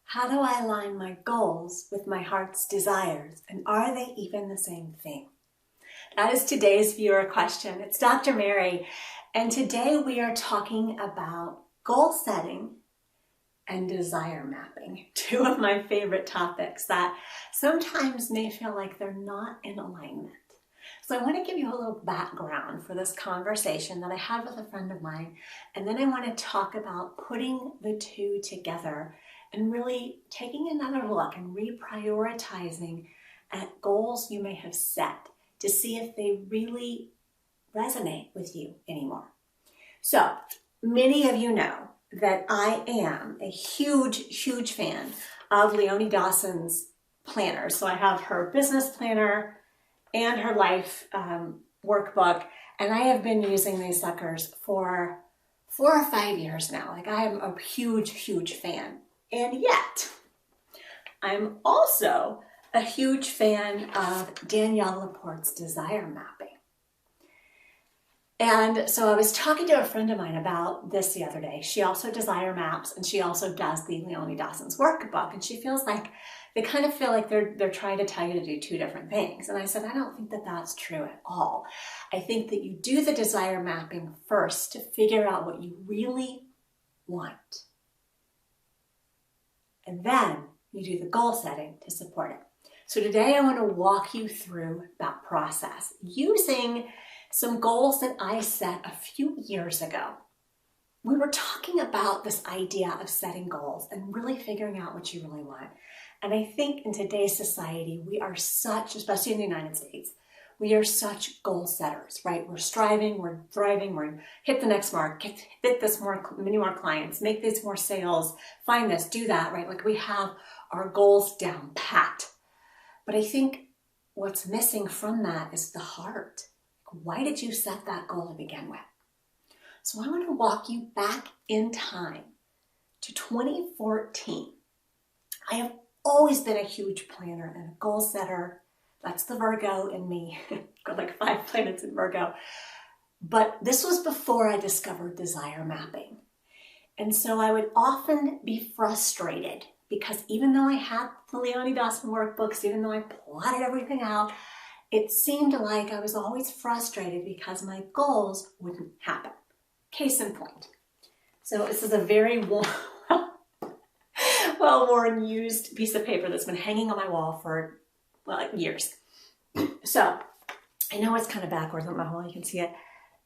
How do I align my goals with my heart's desires? And are they even the same thing? That is today's viewer question. It's Dr. Mary, and today we are talking about goal setting and desire mapping, two of my favorite topics that sometimes may feel like they're not in alignment. So I want to give you a little background for this conversation that I had with a friend of mine, and then I want to talk about putting the two together and really taking another look and reprioritizing at goals you may have set to see if they really resonate with you anymore. So many of you know that I am a huge fan of Leonie Dawson's planners. So I have her business planner and her life workbook, and I have been using these suckers for 4 or 5 years now. Like, I am a huge fan. And yet, I'm also a huge fan of Danielle Laporte's desire mapping. And so I was talking to a friend of mine about this the other day. She also desire maps, and she also does the Leonie Dawson's workbook. And she feels like they kind of feel like they're trying to tell you to do two different things. And I said, I don't think that that's true at all. I think that you do the desire mapping first to figure out what you really want. And then you do the goal setting to support it. So today I want to walk you through that process using some goals that I set a few years ago. We were talking about this idea of setting goals and really figuring out what you really want. And I think in today's society, we are such, especially in the United States, we are such goal setters, right? We're striving, we're thriving, we're hit the next mark, hit this many more clients, make these more sales, find this, do that, right? Like, we have our goals down pat. But I think what's missing from that is the heart. Why did you set that goal to begin with? So I want to walk you back in time to 2014. I have always been a huge planner and a goal setter. That's the Virgo in me. Got like 5 planets in Virgo. But this was before I discovered desire mapping. And so I would often be frustrated because even though I had the Leonie Dawson workbooks, even though I plotted everything out, it seemed like I was always frustrated because my goals wouldn't happen. Case in point. So this is a very well-worn, used piece of paper that's been hanging on my wall for, years. So I know it's kind of backwards on my wall, you can see it.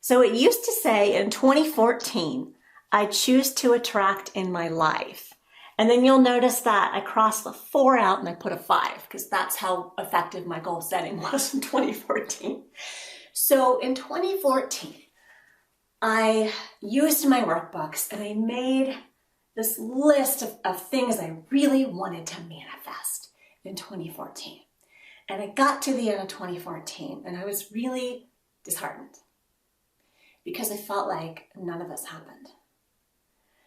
So it used to say in 2014, I choose to attract in my life. And then you'll notice that I crossed the 4 out and I put a 5 because that's how effective my goal setting was in 2014. So in 2014, I used my workbooks and I made this list of things I really wanted to manifest in 2014. And I got to the end of 2014 and I was really disheartened because I felt like none of this happened.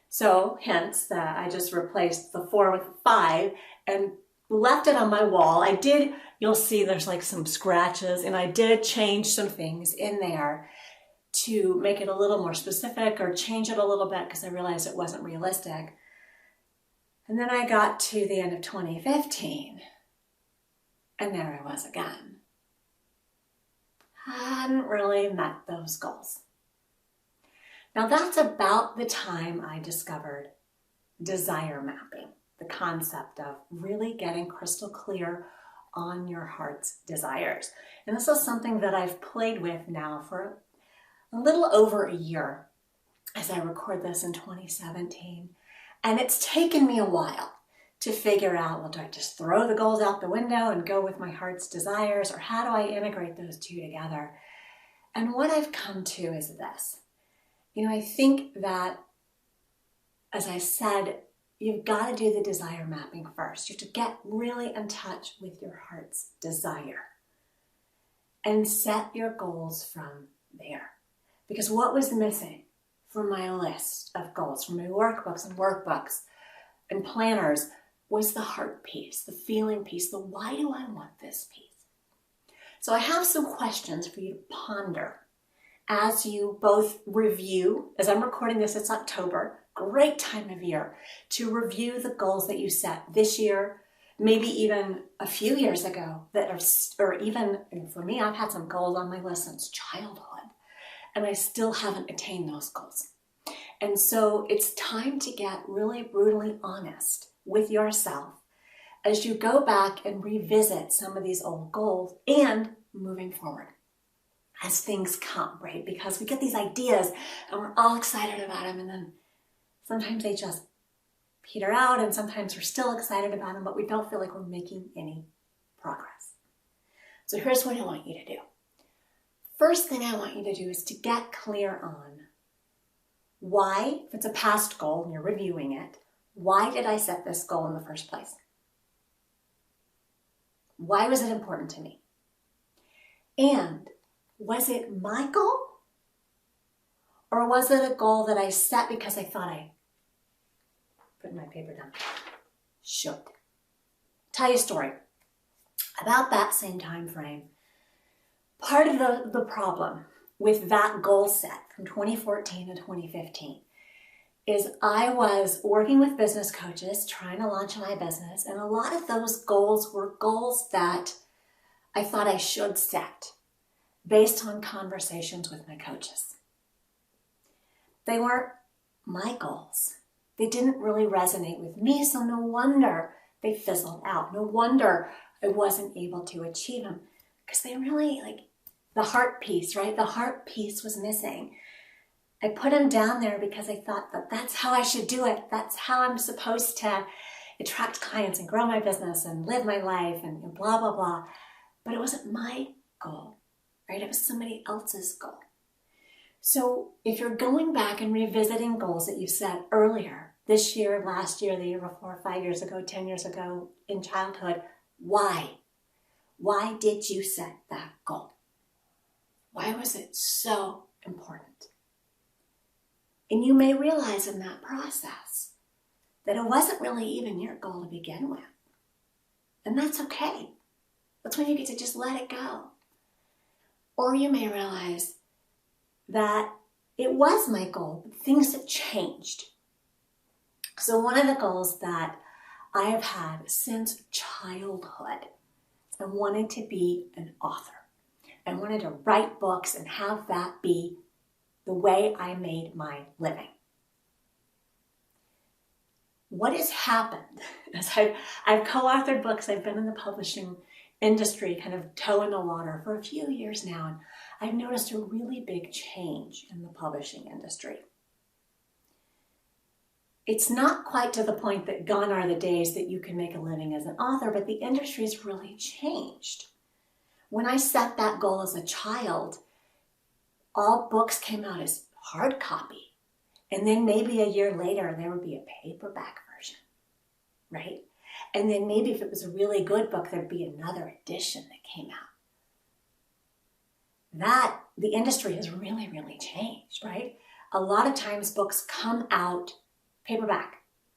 So hence that I just replaced the 4 with a 5 and left it on my wall. You'll see there's like some scratches, and I did change some things in there to make it a little more specific or change it a little bit because I realized it wasn't realistic. And then I got to the end of 2015 and there I was again. I hadn't really met those goals. Now that's about the time I discovered desire mapping, the concept of really getting crystal clear on your heart's desires. And this is something that I've played with now for a little over a year as I record this in 2017. And it's taken me a while to figure out, well, do I just throw the goals out the window and go with my heart's desires, or how do I integrate those two together? And what I've come to is this. I think that, as I said, you've got to do the desire mapping first. You have to get really in touch with your heart's desire and set your goals from there. Because what was missing from my list of goals, from my workbooks and planners, was the heart piece, the feeling piece, the why do I want this piece? So I have some questions for you to ponder as you both review. As I'm recording this, it's October. great time of year to review the goals that you set this year, maybe even a few years ago or even for me, I've had some goals on my list since childhood and I still haven't attained those goals. And so it's time to get really brutally honest with yourself as you go back and revisit some of these old goals and moving forward as things come, right? Because we get these ideas and we're all excited about them, and then sometimes they just peter out, and sometimes we're still excited about them, but we don't feel like we're making any progress. So here's what I want you to do. First thing I want you to do is to get clear on why, if it's a past goal and you're reviewing it, why did I set this goal in the first place? Why was it important to me? And was it my goal? Or was it a goal that I set because I thought I put my paper down? Should. Tell you a story. About that same time frame, part of the problem with that goal set from 2014 to 2015 is I was working with business coaches trying to launch my business, and a lot of those goals were goals that I thought I should set based on conversations with my coaches. They weren't my goals. They didn't really resonate with me, so no wonder they fizzled out. No wonder I wasn't able to achieve them, because they really, the heart piece, right? The heart piece was missing. I put them down there because I thought that that's how I should do it. That's how I'm supposed to attract clients and grow my business and live my life and blah, blah, blah. But it wasn't my goal, right? It was somebody else's goal. So if you're going back and revisiting goals that you set earlier, this year, last year, the year before, 5 years ago, 10 years ago, in childhood, why? Why did you set that goal? Why was it so important? And you may realize in that process that it wasn't really even your goal to begin with. And that's okay. That's when you get to just let it go. Or you may realize that it was my goal, but things have changed. So one of the goals that I have had since childhood, I wanted to be an author. I wanted to write books and have that be the way I made my living. What has happened is I've co-authored books, I've been in the publishing industry, kind of toe in the water for a few years now, and I've noticed a really big change in the publishing industry. It's not quite to the point that gone are the days that you can make a living as an author, but the industry's really changed. When I set that goal as a child, all books came out as hard copy. And then maybe a year later, there would be a paperback version, right? And then maybe if it was a really good book, there'd be another edition that came out. The industry has really, really changed, right? A lot of times books come out paperback,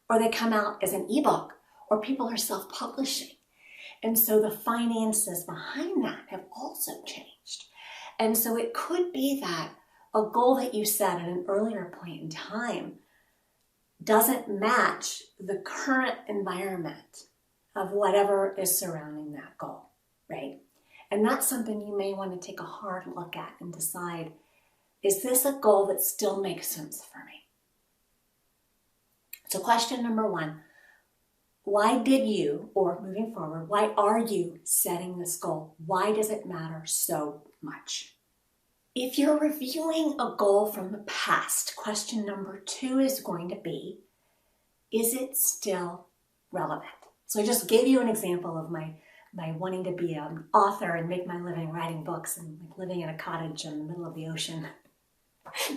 or they come out as an ebook, or people are self-publishing. And so the finances behind that have also changed. And so it could be that a goal that you set at an earlier point in time doesn't match the current environment of whatever is surrounding that goal, right? And that's something you may want to take a hard look at and decide, is this a goal that still makes sense for me? So question number one, why did you, or moving forward, why are you setting this goal? Why does it matter so much? If you're reviewing a goal from the past, question number two is going to be, is it still relevant? So I just gave you an example of my wanting to be an author and make my living writing books and living in a cottage in the middle of the ocean.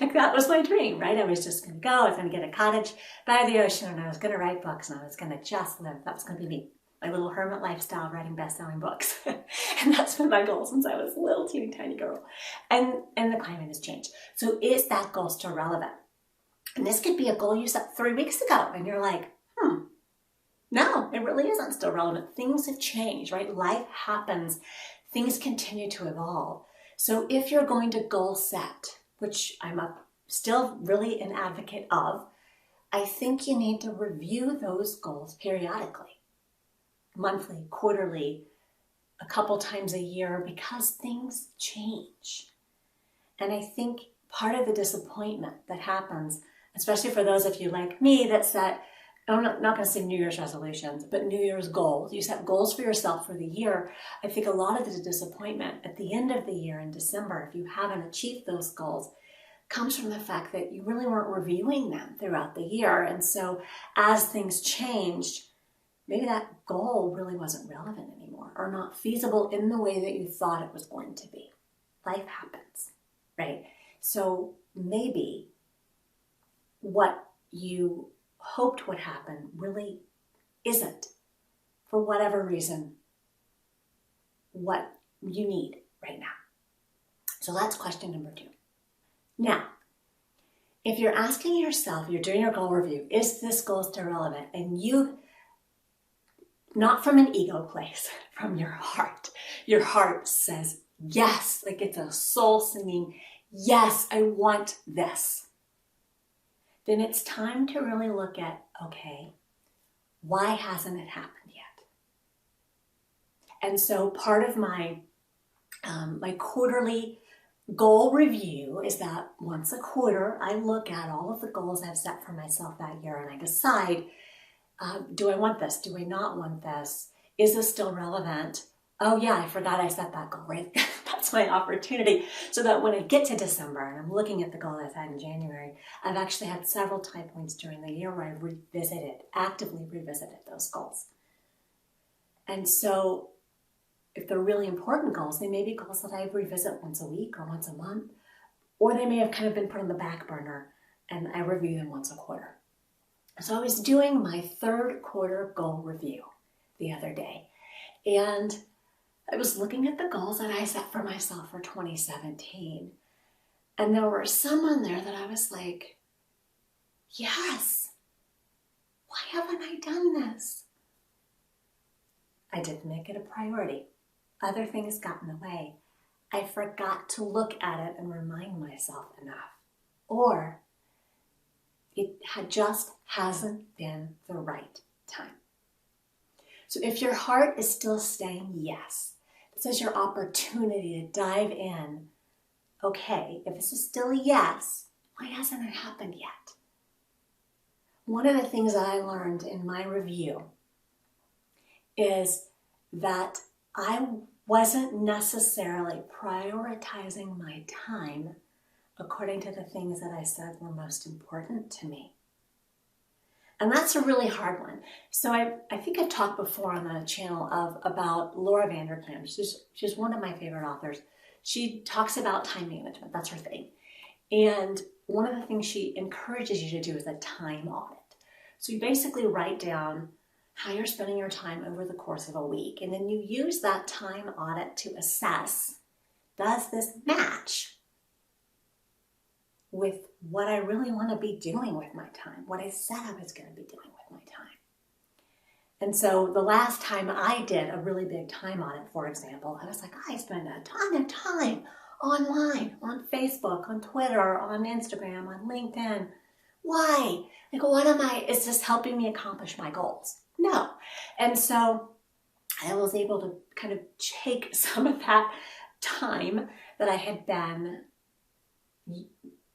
That was my dream, right? I was just going to go, I was going to get a cottage by the ocean, and I was going to write books, and I was going to just live. That was going to be me, my little hermit lifestyle, writing best-selling books. And that's been my goal since I was a little teeny tiny girl. And the climate has changed. So is that goal still relevant? And this could be a goal you set 3 weeks ago, and you're like, no, it really isn't still relevant. Things have changed, right? Life happens. Things continue to evolve. So if you're going to goal set, which I'm still really an advocate of, I think you need to review those goals periodically, monthly, quarterly, a couple times a year, because things change. And I think part of the disappointment that happens, especially for those of you like me that set, I'm not going to say New Year's resolutions, but New Year's goals. You set goals for yourself for the year. I think a lot of the disappointment at the end of the year in December, if you haven't achieved those goals, comes from the fact that you really weren't reviewing them throughout the year. And so as things changed, maybe that goal really wasn't relevant anymore or not feasible in the way that you thought it was going to be. Life happens, right? So maybe what you hoped would happen really isn't, for whatever reason, what you need right now. So that's question number 2. Now, if you're asking yourself, you're doing your goal review, is this goal still relevant? And you, not from an ego place, from your heart says yes, like it's a soul singing, yes, I want this. Then it's time to really look at, okay, why hasn't it happened yet? And so part of my quarterly goal review is that once a quarter, I look at all of the goals I've set for myself that year and I decide, do I want this? Do I not want this? Is this still relevant? Oh yeah, I forgot I set that goal, right? That's my opportunity. So that when I get to December and I'm looking at the goal I set in January, I've actually had several time points during the year where I've actively revisited those goals. And so if they're really important goals, they may be goals that I revisit once a week or once a month, or they may have kind of been put on the back burner and I review them once a quarter. So I was doing my 3rd quarter goal review the other day, and I was looking at the goals that I set for myself for 2017, and there were some on there that I was like, yes, why haven't I done this? I didn't make it a priority. Other things got in the way. I forgot to look at it and remind myself enough. Or it just hasn't been the right time. So if your heart is still saying yes, this is your opportunity to dive in. Okay, if this is still a yes, why hasn't it happened yet? One of the things that I learned in my review is that I wasn't necessarily prioritizing my time according to the things that I said were most important to me. And that's a really hard one. So I think I've talked before on the channel about Laura Vanderkam. She's one of my favorite authors. She talks about time management. That's her thing. And one of the things she encourages you to do is a time audit. So you basically write down how you're spending your time over the course of a week. And then you use that time audit to assess, does this match with what I really want to be doing with my time, what I said I was going to be doing with my time? And so the last time I did a really big time audit, for example, I was like, I spend a ton of time online, on Facebook, on Twitter, on Instagram, on LinkedIn. Why? Like, is this helping me accomplish my goals? No. And so I was able to kind of take some of that time that I had been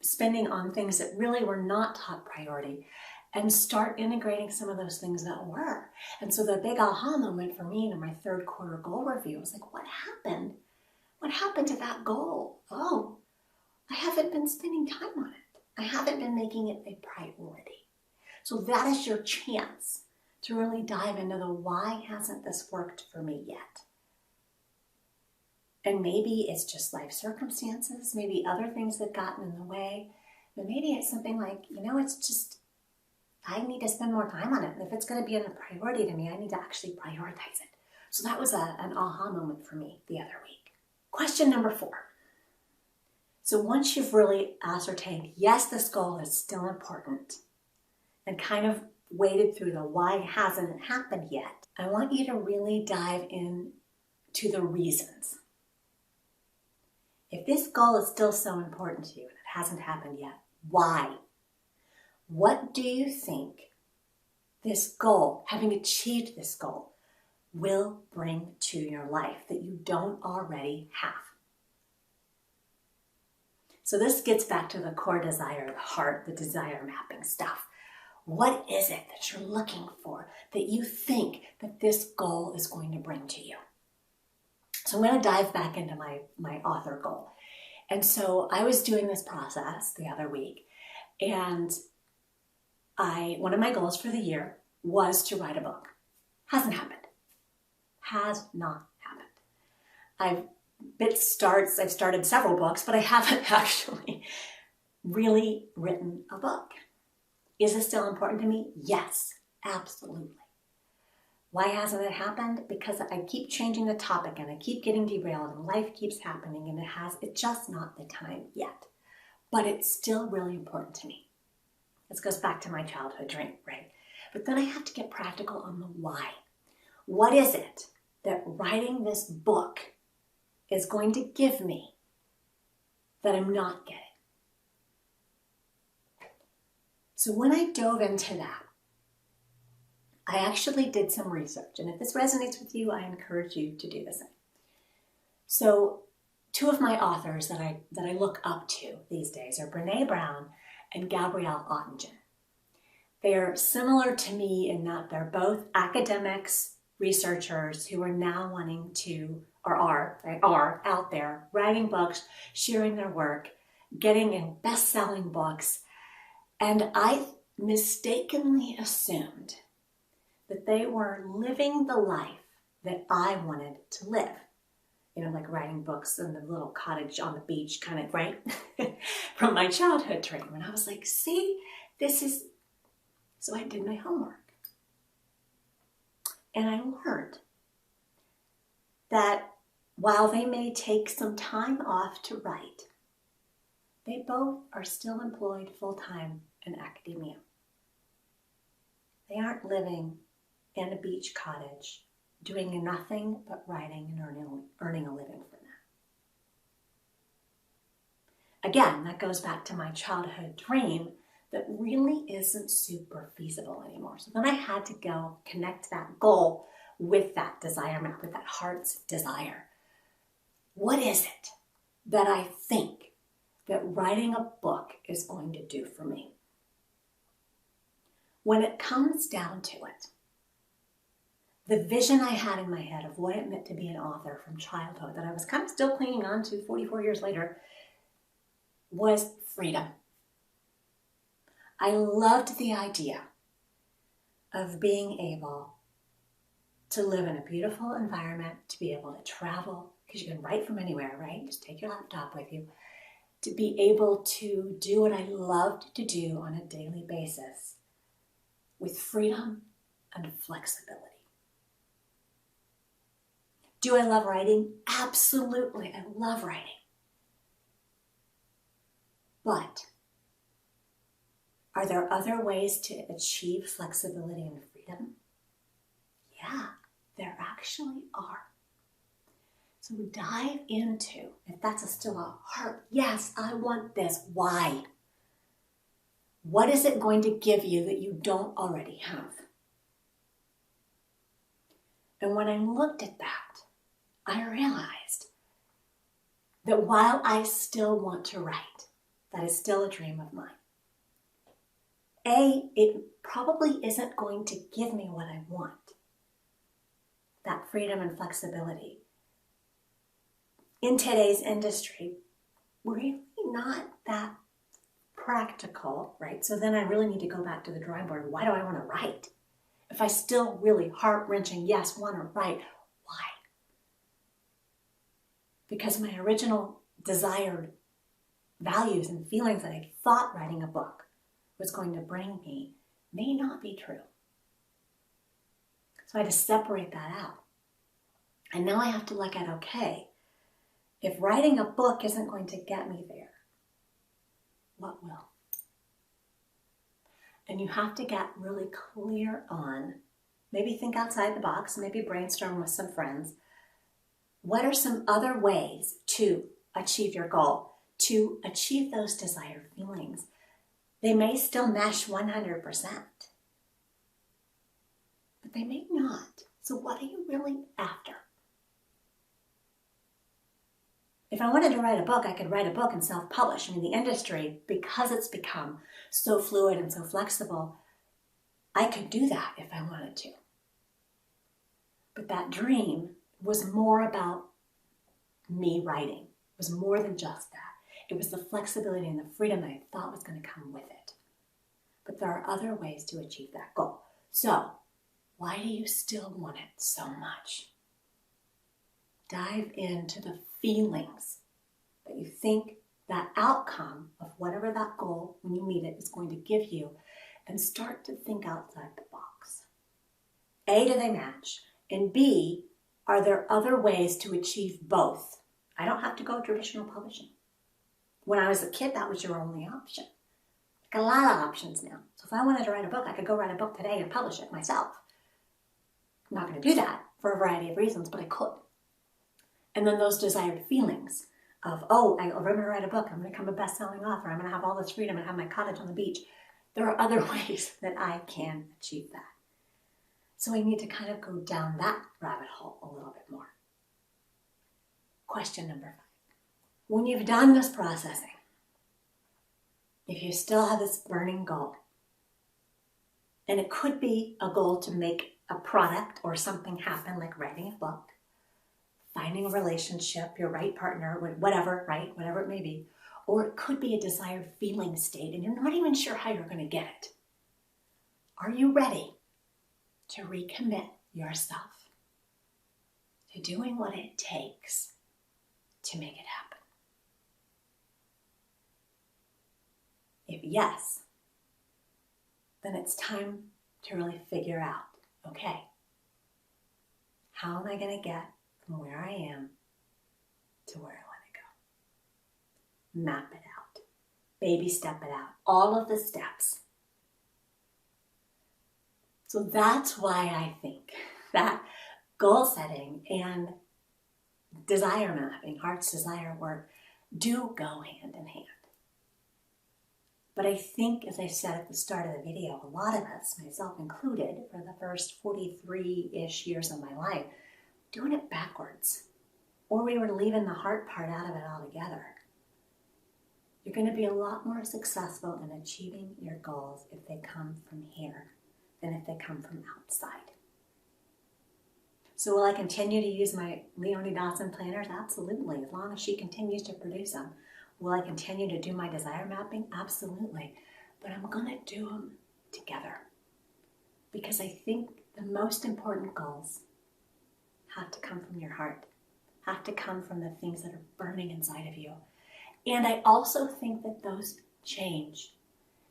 spending on things that really were not top priority and start integrating some of those things that were. And so the big aha moment for me in my 3rd quarter goal review was like, what happened? What happened to that goal? Oh, I haven't been spending time on it. I haven't been making it a priority. So that is your chance to really dive into the why hasn't this worked for me yet? And maybe it's just life circumstances, maybe other things that gotten in the way, but maybe it's something like, it's just, I need to spend more time on it. And if it's going to be a priority to me, I need to actually prioritize it. So that was an aha moment for me the other week. Question number 4. So once you've really ascertained, yes, this goal is still important, and kind of waded through the why hasn't it happened yet, I want you to really dive in to the reasons. If this goal is still so important to you and it hasn't happened yet, why? What do you think this goal, having achieved this goal, will bring to your life that you don't already have? So this gets back to the core desire, the heart, the desire mapping stuff. What is it that you're looking for that you think that this goal is going to bring to you? So I'm going to dive back into my author goal. And so I was doing this process the other week, and one of my goals for the year was to write a book. Hasn't happened. Has not happened. I've started several books, but I haven't actually really written a book. Is it still important to me? Yes, absolutely. Why hasn't it happened? Because I keep changing the topic and I keep getting derailed and life keeps happening and it's just not the time yet. But it's still really important to me. This goes back to my childhood dream, right? But then I have to get practical on the why. What is it that writing this book is going to give me that I'm not getting? So when I dove into that, I actually did some research. And if this resonates with you, I encourage you to do the same. So two of my authors that I look up to these days are Brené Brown and Gabrielle Oettingen. They are similar to me in that they're both academics, researchers who are now wanting to, or are out there writing books, sharing their work, getting in best-selling books. And I mistakenly assumed that they were living the life that I wanted to live. You know, like writing books in the little cottage on the beach, kind of, right? From my childhood dream. And I was like, see, so I did my homework. And I learned that while they may take some time off to write, they both are still employed full-time in academia. They aren't living in a beach cottage doing nothing but writing and earning a living from that. Again, that goes back to my childhood dream that really isn't super feasible anymore. So then I had to go connect that goal with that desire map, with that heart's desire. What is it that I think that writing a book is going to do for me? When it comes down to it, the vision I had in my head of what it meant to be an author from childhood that I was kind of still clinging on to 44 years later was freedom. I loved the idea of being able to live in a beautiful environment, to be able to travel, because you can write from anywhere, right? Just take your laptop with you. To be able to do what I loved to do on a daily basis with freedom and flexibility. Do I love writing? Absolutely, I love writing. But are there other ways to achieve flexibility and freedom? Yeah, there actually are. So dive into, if that's still a heart, yes, I want this. Why? What is it going to give you that you don't already have? And when I looked at that, I realized that while I still want to write, that is still a dream of mine. It probably isn't going to give me what I want, that freedom and flexibility. In today's industry, really not that practical, right? So then I really need to go back to the drawing board. Why do I want to write? If I still really heart-wrenching, yes, want to write, why? Because my original desired values and feelings that I thought writing a book was going to bring me may not be true. So I had to separate that out. And now I have to look at, okay, if writing a book isn't going to get me there, what will? And you have to get really clear on, maybe think outside the box, maybe brainstorm with some friends. What are some other ways to achieve your goal, to achieve those desired feelings They may still mesh 100%, but they may not. So what are you really after? If I wanted to write a book, I could write a book and self-publish. I mean, the industry, because it's become so fluid and so flexible, I could do that if I wanted to. But that dream was more about me writing. It was more than just that. It was the flexibility and the freedom I thought was going to come with it. But there are other ways to achieve that goal. So, why do you still want it so much? Dive into the feelings that you think that outcome of whatever that goal, when you meet it, is going to give you, and start to think outside the box. A, do they match? And B, are there other ways to achieve both? I don't have to go traditional publishing. When I was a kid, that was your only option. I've got a lot of options now. So if I wanted to write a book, I could go write a book today and publish it myself. I'm not going to do that for a variety of reasons, but I could. And then those desired feelings of, oh, I'm going to write a book, I'm going to become a best-selling author, I'm going to have all this freedom and have my cottage on the beach. There are other ways that I can achieve that. So I need to kind of go down that rabbit hole a little bit more. Question number 5. When you've done this processing, if you still have this burning goal, and it could be a goal to make a product or something happen, like writing a book, finding a relationship, your right partner, whatever, right? Whatever it may be. Or it could be a desired feeling state, and you're not even sure how you're going to get it. Are you ready to recommit yourself to doing what it takes to make it happen? If yes, then it's time to really figure out, okay, how am I going to get from where I am to where I want to go? Map it out. Baby step it out. All of the steps. So that's why I think that goal setting and desire mapping, heart's desire work, do go hand in hand. But I think, as I said at the start of the video, a lot of us, myself included, for the first 43-ish years of my life, doing it backwards. Or we were leaving the heart part out of it altogether. You're going to be a lot more successful in achieving your goals if they come from here than if they come from outside. So will I continue to use my Leonie Dawson planners? Absolutely, as long as she continues to produce them. Will I continue to do my desire mapping? Absolutely. But I'm going to do them together. Because I think the most important goals have to come from your heart, have to come from the things that are burning inside of you. And I also think that those change.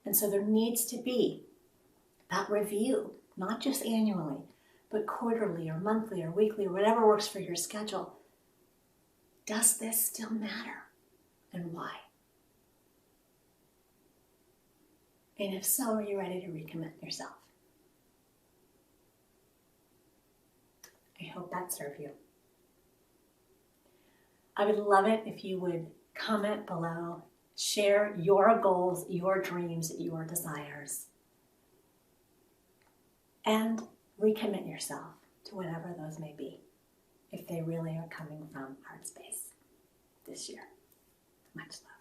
And so there needs to be that review, not just annually, but quarterly or monthly or weekly or whatever works for your schedule. Does this still matter? And why? And if so, are you ready to recommit yourself? I hope that served you. I would love it if you would comment below, share your goals, your dreams, your desires, and recommit yourself to whatever those may be, if they really are coming from heart space this year. Much love.